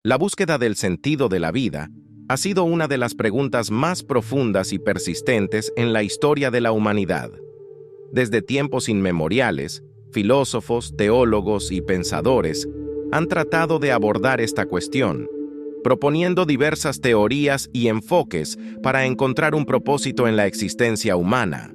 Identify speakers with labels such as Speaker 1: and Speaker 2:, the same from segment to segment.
Speaker 1: La búsqueda del sentido de la vida ha sido una de las preguntas más profundas y persistentes en la historia de la humanidad. Desde tiempos inmemoriales, filósofos, teólogos y pensadores han tratado de abordar esta cuestión, proponiendo diversas teorías y enfoques para encontrar un propósito en la existencia humana.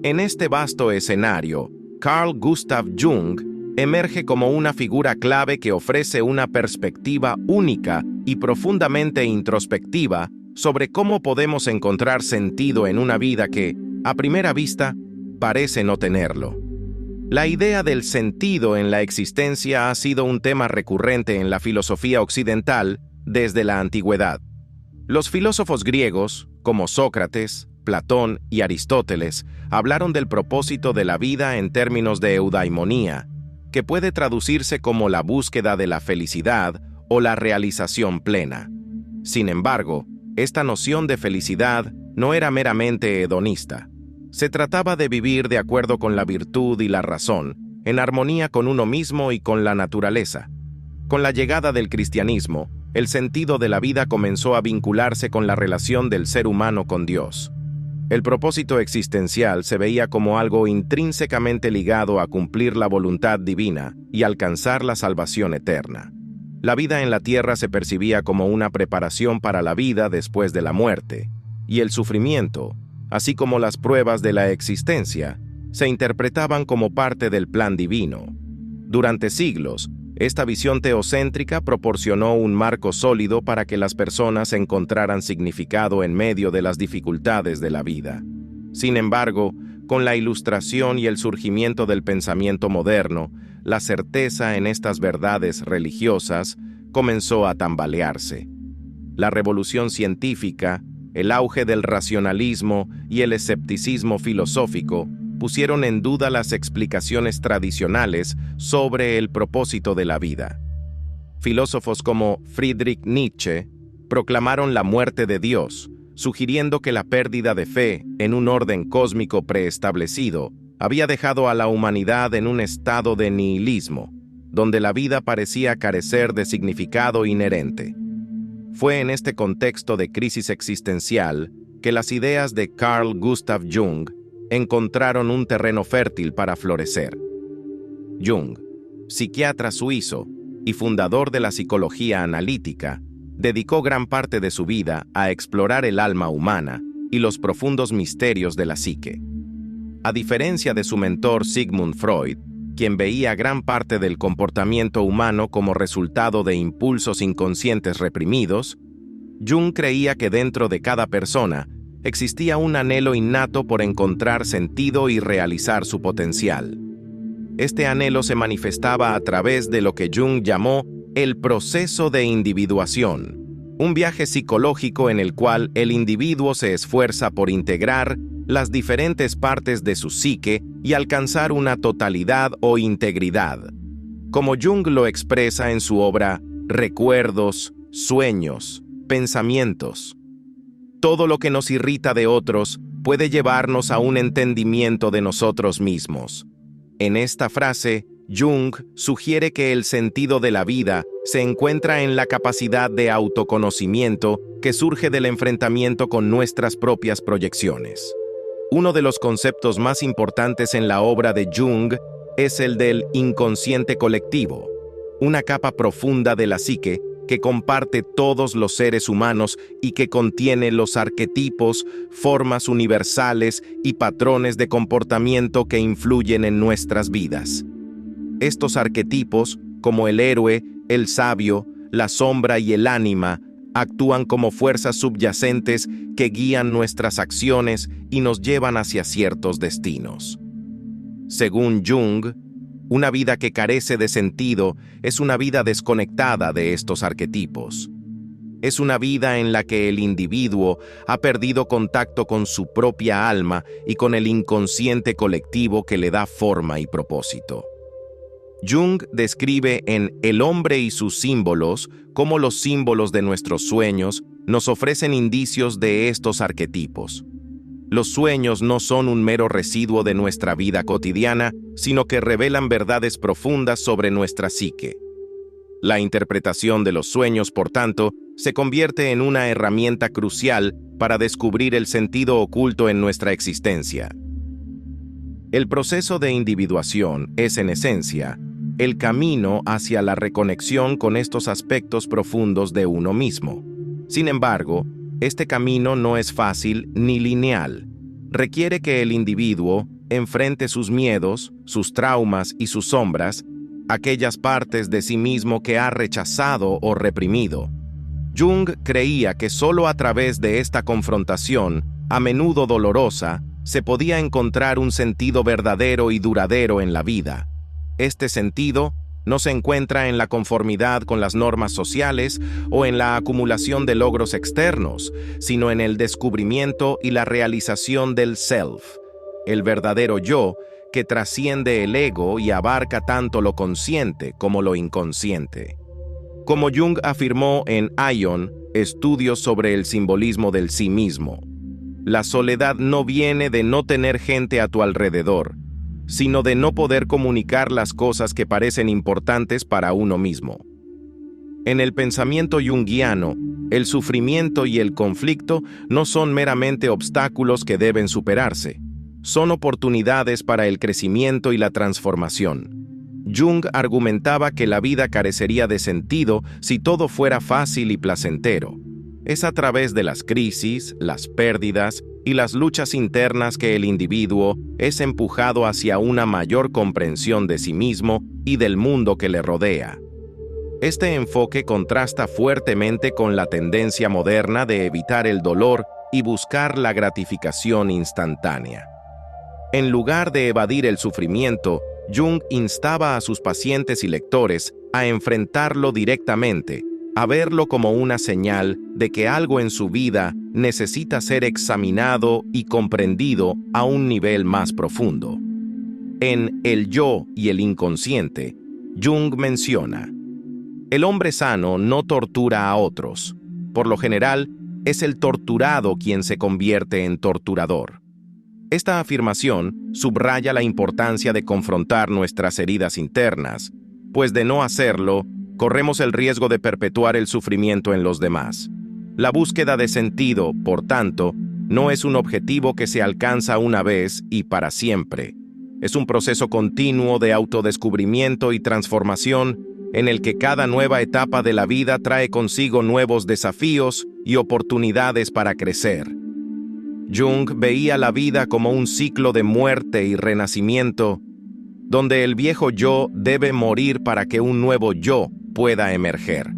Speaker 1: En este vasto escenario, Carl Gustav Jung emerge como una figura clave que ofrece una perspectiva única y profundamente introspectiva sobre cómo podemos encontrar sentido en una vida que, a primera vista, parece no tenerlo. La idea del sentido en la existencia ha sido un tema recurrente en la filosofía occidental desde la antigüedad. Los filósofos griegos, como Sócrates, Platón y Aristóteles, hablaron del propósito de la vida en términos de eudaimonía, que puede traducirse como la búsqueda de la felicidad o la realización plena. Sin embargo, esta noción de felicidad no era meramente hedonista. Se trataba de vivir de acuerdo con la virtud y la razón, en armonía con uno mismo y con la naturaleza. Con la llegada del cristianismo, el sentido de la vida comenzó a vincularse con la relación del ser humano con Dios. El propósito existencial se veía como algo intrínsecamente ligado a cumplir la voluntad divina y alcanzar la salvación eterna. La vida en la tierra se percibía como una preparación para la vida después de la muerte, y el sufrimiento, así como las pruebas de la existencia, se interpretaban como parte del plan divino. Durante siglos, esta visión teocéntrica proporcionó un marco sólido para que las personas encontraran significado en medio de las dificultades de la vida. Sin embargo, con la Ilustración y el surgimiento del pensamiento moderno, la certeza en estas verdades religiosas comenzó a tambalearse. La revolución científica, el auge del racionalismo y el escepticismo filosófico pusieron en duda las explicaciones tradicionales sobre el propósito de la vida. Filósofos como Friedrich Nietzsche proclamaron la muerte de Dios, sugiriendo que la pérdida de fe en un orden cósmico preestablecido había dejado a la humanidad en un estado de nihilismo, donde la vida parecía carecer de significado inherente. Fue en este contexto de crisis existencial que las ideas de Carl Gustav Jung encontraron un terreno fértil para florecer. Jung, psiquiatra suizo y fundador de la psicología analítica, dedicó gran parte de su vida a explorar el alma humana y los profundos misterios de la psique. A diferencia de su mentor Sigmund Freud, quien veía gran parte del comportamiento humano como resultado de impulsos inconscientes reprimidos, Jung creía que dentro de cada persona existía un anhelo innato por encontrar sentido y realizar su potencial. Este anhelo se manifestaba a través de lo que Jung llamó el proceso de individuación, un viaje psicológico en el cual el individuo se esfuerza por integrar las diferentes partes de su psique y alcanzar una totalidad o integridad. Como Jung lo expresa en su obra Recuerdos, Sueños, Pensamientos, todo lo que nos irrita de otros puede llevarnos a un entendimiento de nosotros mismos. En esta frase, Jung sugiere que el sentido de la vida se encuentra en la capacidad de autoconocimiento que surge del enfrentamiento con nuestras propias proyecciones. Uno de los conceptos más importantes en la obra de Jung es el del inconsciente colectivo, una capa profunda de la psique que comparte todos los seres humanos y que contiene los arquetipos, formas universales y patrones de comportamiento que influyen en nuestras vidas. Estos arquetipos, como el héroe, el sabio, la sombra y el ánima, actúan como fuerzas subyacentes que guían nuestras acciones y nos llevan hacia ciertos destinos. Según Jung, una vida que carece de sentido es una vida desconectada de estos arquetipos. Es una vida en la que el individuo ha perdido contacto con su propia alma y con el inconsciente colectivo que le da forma y propósito. Jung describe en El hombre y sus símbolos cómo los símbolos de nuestros sueños nos ofrecen indicios de estos arquetipos. Los sueños no son un mero residuo de nuestra vida cotidiana, sino que revelan verdades profundas sobre nuestra psique. La interpretación de los sueños, por tanto, se convierte en una herramienta crucial para descubrir el sentido oculto en nuestra existencia. El proceso de individuación es, en esencia, el camino hacia la reconexión con estos aspectos profundos de uno mismo. Sin embargo, este camino no es fácil ni lineal. Requiere que el individuo enfrente sus miedos, sus traumas y sus sombras, aquellas partes de sí mismo que ha rechazado o reprimido. Jung creía que solo a través de esta confrontación, a menudo dolorosa, se podía encontrar un sentido verdadero y duradero en la vida. Este sentido no se encuentra en la conformidad con las normas sociales o en la acumulación de logros externos, sino en el descubrimiento y la realización del self, el verdadero yo que trasciende el ego y abarca tanto lo consciente como lo inconsciente. Como Jung afirmó en Aion, Estudios sobre el simbolismo del sí mismo, la soledad no viene de no tener gente a tu alrededor, sino de no poder comunicar las cosas que parecen importantes para uno mismo. En el pensamiento junguiano, el sufrimiento y el conflicto no son meramente obstáculos que deben superarse, son oportunidades para el crecimiento y la transformación. Jung argumentaba que la vida carecería de sentido si todo fuera fácil y placentero. Es a través de las crisis, las pérdidas y las luchas internas que el individuo es empujado hacia una mayor comprensión de sí mismo y del mundo que le rodea. Este enfoque contrasta fuertemente con la tendencia moderna de evitar el dolor y buscar la gratificación instantánea. En lugar de evadir el sufrimiento, Jung instaba a sus pacientes y lectores a enfrentarlo directamente, a verlo como una señal de que algo en su vida necesita ser examinado y comprendido a un nivel más profundo. En El yo y el inconsciente, Jung menciona: el hombre sano no tortura a otros. Por lo general, es el torturado quien se convierte en torturador. Esta afirmación subraya la importancia de confrontar nuestras heridas internas, pues de no hacerlo, corremos el riesgo de perpetuar el sufrimiento en los demás. La búsqueda de sentido, por tanto, no es un objetivo que se alcanza una vez y para siempre. Es un proceso continuo de autodescubrimiento y transformación en el que cada nueva etapa de la vida trae consigo nuevos desafíos y oportunidades para crecer. Jung veía la vida como un ciclo de muerte y renacimiento, donde el viejo yo debe morir para que un nuevo yo pueda emerger.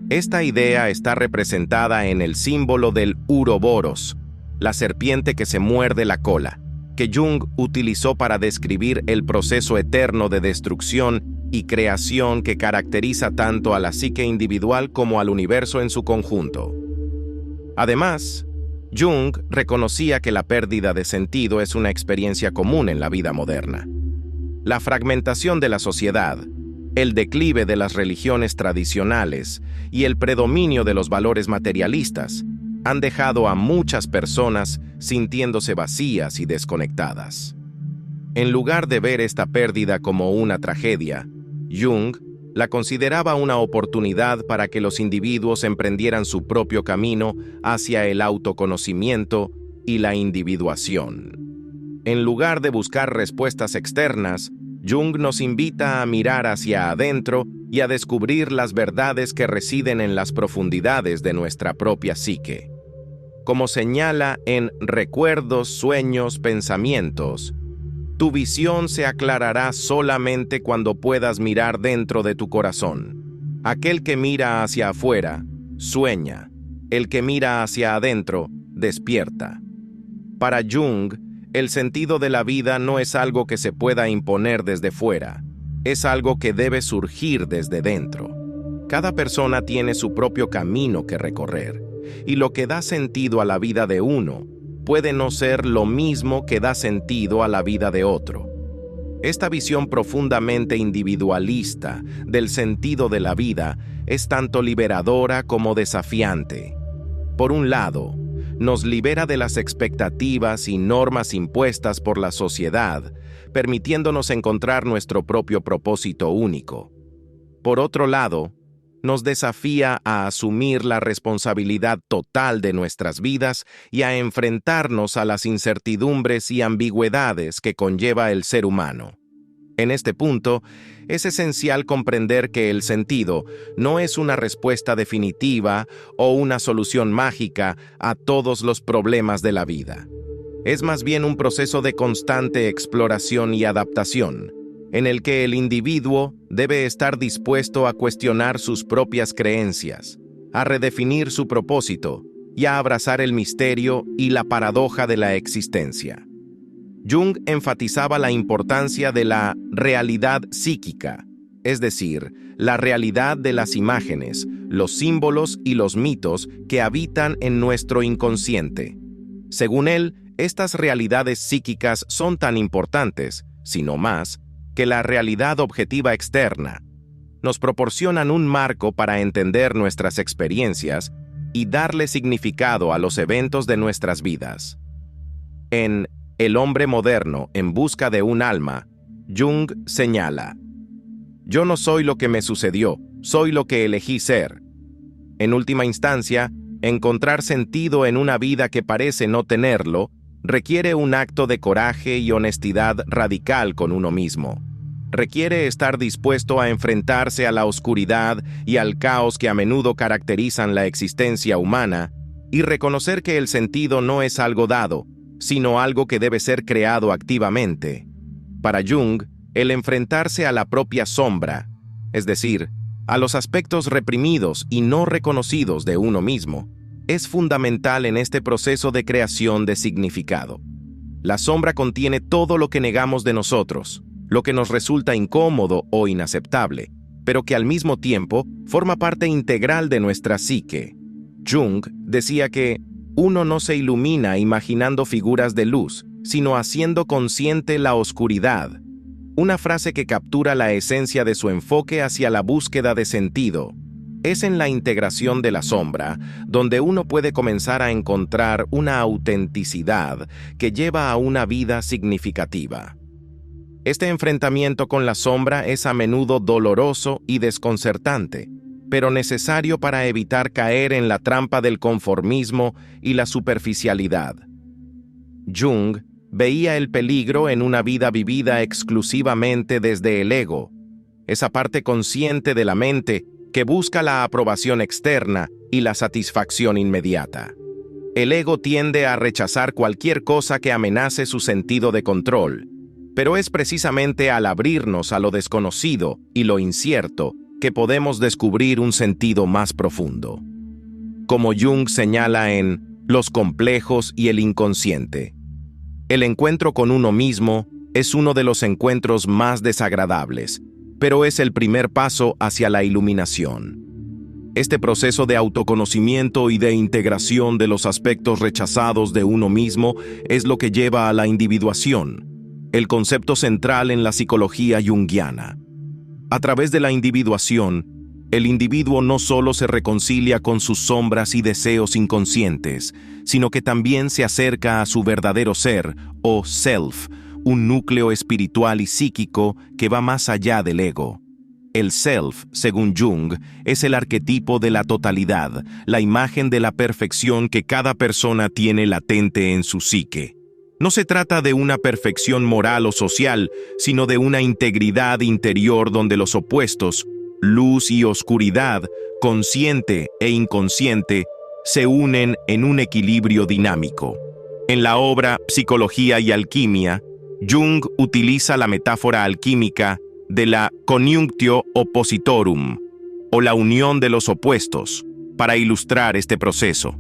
Speaker 1: Esta idea está representada en el símbolo del Uroboros, la serpiente que se muerde la cola, que Jung utilizó para describir el proceso eterno de destrucción y creación que caracteriza tanto a la psique individual como al universo en su conjunto. Además, Jung reconocía que la pérdida de sentido es una experiencia común en la vida moderna. La fragmentación de la sociedad, el declive de las religiones tradicionales y el predominio de los valores materialistas han dejado a muchas personas sintiéndose vacías y desconectadas. En lugar de ver esta pérdida como una tragedia, Jung la consideraba una oportunidad para que los individuos emprendieran su propio camino hacia el autoconocimiento y la individuación. En lugar de buscar respuestas externas, Jung nos invita a mirar hacia adentro y a descubrir las verdades que residen en las profundidades de nuestra propia psique. Como señala en Recuerdos, Sueños, Pensamientos, tu visión se aclarará solamente cuando puedas mirar dentro de tu corazón. Aquel que mira hacia afuera, sueña. El que mira hacia adentro, despierta. Para Jung, el sentido de la vida no es algo que se pueda imponer desde fuera, es algo que debe surgir desde dentro. Cada persona tiene su propio camino que recorrer, y lo que da sentido a la vida de uno puede no ser lo mismo que da sentido a la vida de otro. Esta visión profundamente individualista del sentido de la vida es tanto liberadora como desafiante. Por un lado, nos libera de las expectativas y normas impuestas por la sociedad, permitiéndonos encontrar nuestro propio propósito único. por otro lado, nos desafía a asumir la responsabilidad total de nuestras vidas y a enfrentarnos a las incertidumbres y ambigüedades que conlleva el ser humano. En este punto, es esencial comprender que el sentido no es una respuesta definitiva o una solución mágica a todos los problemas de la vida. Es más bien un proceso de constante exploración y adaptación, en el que el individuo debe estar dispuesto a cuestionar sus propias creencias, a redefinir su propósito y a abrazar el misterio y la paradoja de la existencia. Jung enfatizaba la importancia de la realidad psíquica, es decir, la realidad de las imágenes, los símbolos y los mitos que habitan en nuestro inconsciente. Según él, estas realidades psíquicas son tan importantes, si no más, que la realidad objetiva externa. Nos proporcionan un marco para entender nuestras experiencias y darle significado a los eventos de nuestras vidas. En El hombre moderno en busca de un alma, Jung señala: «Yo no soy lo que me sucedió, soy lo que elegí ser». En última instancia, encontrar sentido en una vida que parece no tenerlo requiere un acto de coraje y honestidad radical con uno mismo. Requiere estar dispuesto a enfrentarse a la oscuridad y al caos que a menudo caracterizan la existencia humana y reconocer que el sentido no es algo dado, sino algo que debe ser creado activamente. Para Jung, el enfrentarse a la propia sombra, es decir, a los aspectos reprimidos y no reconocidos de uno mismo, es fundamental en este proceso de creación de significado. La sombra contiene todo lo que negamos de nosotros, lo que nos resulta incómodo o inaceptable, pero que al mismo tiempo forma parte integral de nuestra psique. Jung decía que uno no se ilumina imaginando figuras de luz, sino haciendo consciente la oscuridad. Una frase que captura la esencia de su enfoque hacia la búsqueda de sentido. Es en la integración de la sombra donde uno puede comenzar a encontrar una autenticidad que lleva a una vida significativa. Este enfrentamiento con la sombra es a menudo doloroso y desconcertante, pero necesario para evitar caer en la trampa del conformismo y la superficialidad. Jung veía el peligro en una vida vivida exclusivamente desde el ego, esa parte consciente de la mente que busca la aprobación externa y la satisfacción inmediata. El ego tiende a rechazar cualquier cosa que amenace su sentido de control, pero es precisamente al abrirnos a lo desconocido y lo incierto que podemos descubrir un sentido más profundo. Como Jung señala en Los complejos y el inconsciente, el encuentro con uno mismo es uno de los encuentros más desagradables, pero es el primer paso hacia la iluminación. Este proceso de autoconocimiento y de integración de los aspectos rechazados de uno mismo es lo que lleva a la individuación, el concepto central en la psicología junguiana. A través de la individuación, el individuo no solo se reconcilia con sus sombras y deseos inconscientes, sino que también se acerca a su verdadero ser, o self, un núcleo espiritual y psíquico que va más allá del ego. El self, según Jung, es el arquetipo de la totalidad, la imagen de la perfección que cada persona tiene latente en su psique. No se trata de una perfección moral o social, sino de una integridad interior donde los opuestos, luz y oscuridad, consciente e inconsciente, se unen en un equilibrio dinámico. En la obra Psicología y Alquimia, Jung utiliza la metáfora alquímica de la coniunctio oppositorum, o la unión de los opuestos, para ilustrar este proceso.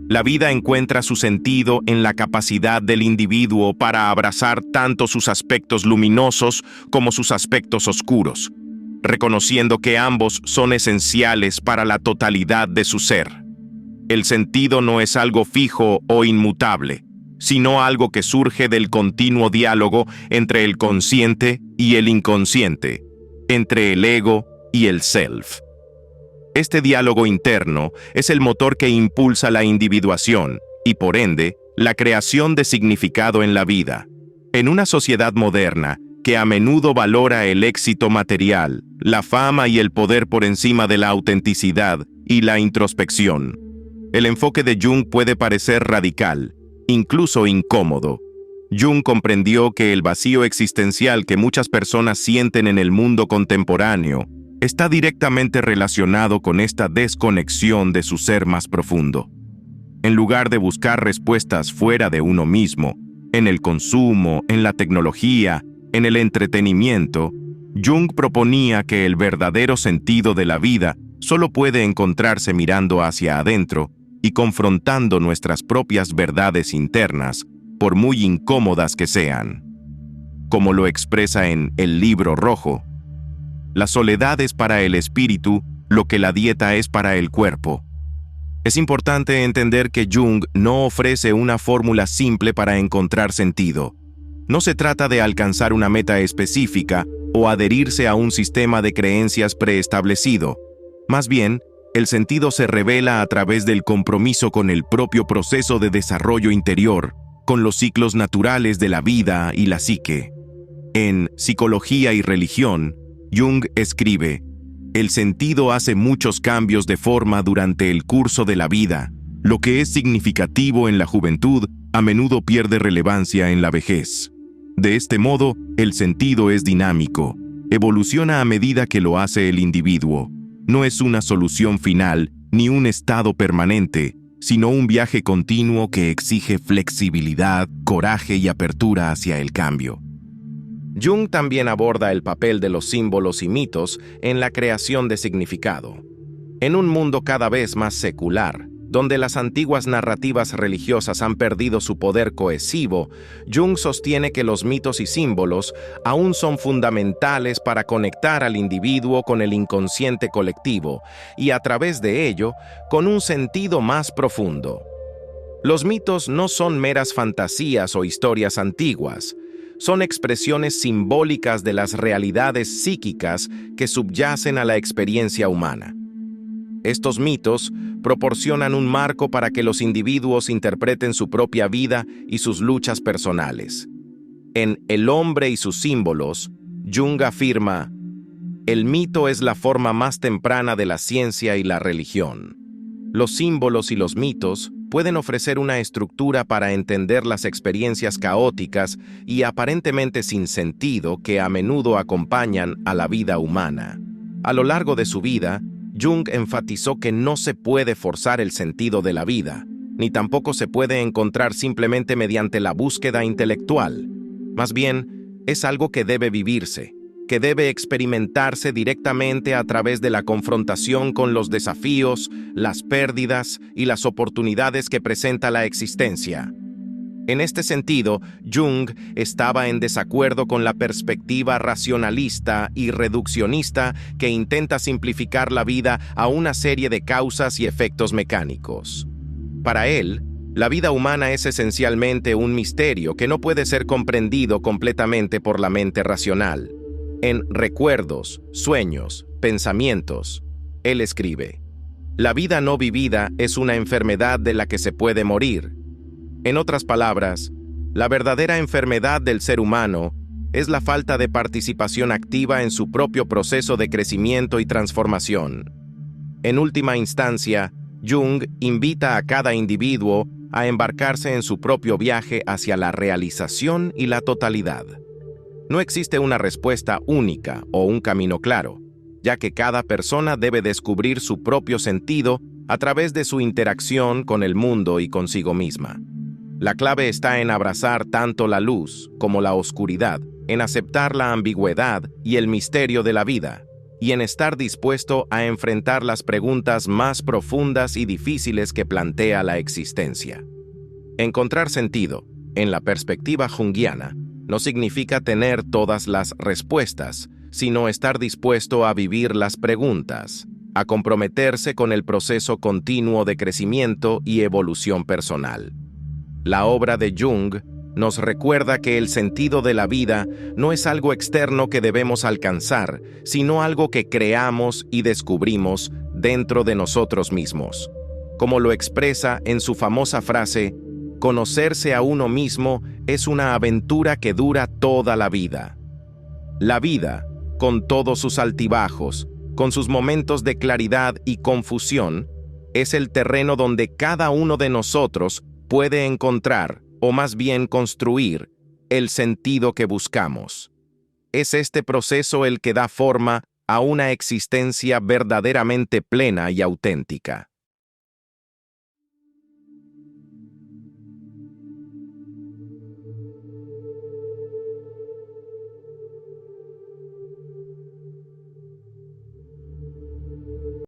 Speaker 1: La vida encuentra su sentido en la capacidad del individuo para abrazar tanto sus aspectos luminosos como sus aspectos oscuros, reconociendo que ambos son esenciales para la totalidad de su ser. El sentido no es algo fijo o inmutable, sino algo que surge del continuo diálogo entre el consciente y el inconsciente, entre el ego y el self. Este diálogo interno es el motor que impulsa la individuación y, por ende, la creación de significado en la vida. En una sociedad moderna, que a menudo valora el éxito material, la fama y el poder por encima de la autenticidad y la introspección. El enfoque de Jung puede parecer radical, incluso incómodo. Jung comprendió que el vacío existencial que muchas personas sienten en el mundo contemporáneo está directamente relacionado con esta desconexión de su ser más profundo. En lugar de buscar respuestas fuera de uno mismo, en el consumo, en la tecnología, en el entretenimiento, Jung proponía que el verdadero sentido de la vida solo puede encontrarse mirando hacia adentro y confrontando nuestras propias verdades internas, por muy incómodas que sean. Como lo expresa en El Libro Rojo, la soledad es para el espíritu lo que la dieta es para el cuerpo. Es importante entender que Jung no ofrece una fórmula simple para encontrar sentido. No se trata de alcanzar una meta específica o adherirse a un sistema de creencias preestablecido. Más bien, el sentido se revela a través del compromiso con el propio proceso de desarrollo interior, con los ciclos naturales de la vida y la psique. En Psicología y Religión, Jung escribe: el sentido hace muchos cambios de forma durante el curso de la vida. Lo que es significativo en la juventud a menudo pierde relevancia en la vejez. De este modo, el sentido es dinámico, evoluciona a medida que lo hace el individuo. No es una solución final ni un estado permanente, sino un viaje continuo que exige flexibilidad, coraje y apertura hacia el cambio. Jung también aborda el papel de los símbolos y mitos en la creación de significado. En un mundo cada vez más secular, donde las antiguas narrativas religiosas han perdido su poder cohesivo, Jung sostiene que los mitos y símbolos aún son fundamentales para conectar al individuo con el inconsciente colectivo y, a través de ello, con un sentido más profundo. Los mitos no son meras fantasías o historias antiguas, son expresiones simbólicas de las realidades psíquicas que subyacen a la experiencia humana. Estos mitos proporcionan un marco para que los individuos interpreten su propia vida y sus luchas personales. En El hombre y sus símbolos, Jung afirma: el mito es la forma más temprana de la ciencia y la religión. Los símbolos y los mitos pueden ofrecer una estructura para entender las experiencias caóticas y aparentemente sin sentido que a menudo acompañan a la vida humana. A lo largo de su vida, Jung enfatizó que no se puede forzar el sentido de la vida, ni tampoco se puede encontrar simplemente mediante la búsqueda intelectual. Más bien, es algo que debe vivirse, que debe experimentarse directamente a través de la confrontación con los desafíos, las pérdidas y las oportunidades que presenta la existencia. En este sentido, Jung estaba en desacuerdo con la perspectiva racionalista y reduccionista que intenta simplificar la vida a una serie de causas y efectos mecánicos. Para él, la vida humana es esencialmente un misterio que no puede ser comprendido completamente por la mente racional. En Recuerdos, Sueños, Pensamientos, él escribe: la vida no vivida es una enfermedad de la que se puede morir. En otras palabras, la verdadera enfermedad del ser humano es la falta de participación activa en su propio proceso de crecimiento y transformación. En última instancia, Jung invita a cada individuo a embarcarse en su propio viaje hacia la realización y la totalidad. No existe una respuesta única o un camino claro, ya que cada persona debe descubrir su propio sentido a través de su interacción con el mundo y consigo misma. La clave está en abrazar tanto la luz como la oscuridad, en aceptar la ambigüedad y el misterio de la vida, y en estar dispuesto a enfrentar las preguntas más profundas y difíciles que plantea la existencia. Encontrar sentido, en la perspectiva junguiana, no significa tener todas las respuestas, sino estar dispuesto a vivir las preguntas, a comprometerse con el proceso continuo de crecimiento y evolución personal. La obra de Jung nos recuerda que el sentido de la vida no es algo externo que debemos alcanzar, sino algo que creamos y descubrimos dentro de nosotros mismos. Como lo expresa en su famosa frase: conocerse a uno mismo es una aventura que dura toda la vida. La vida, con todos sus altibajos, con sus momentos de claridad y confusión, es el terreno donde cada uno de nosotros puede encontrar, o más bien construir, el sentido que buscamos. Es este proceso el que da forma a una existencia verdaderamente plena y auténtica.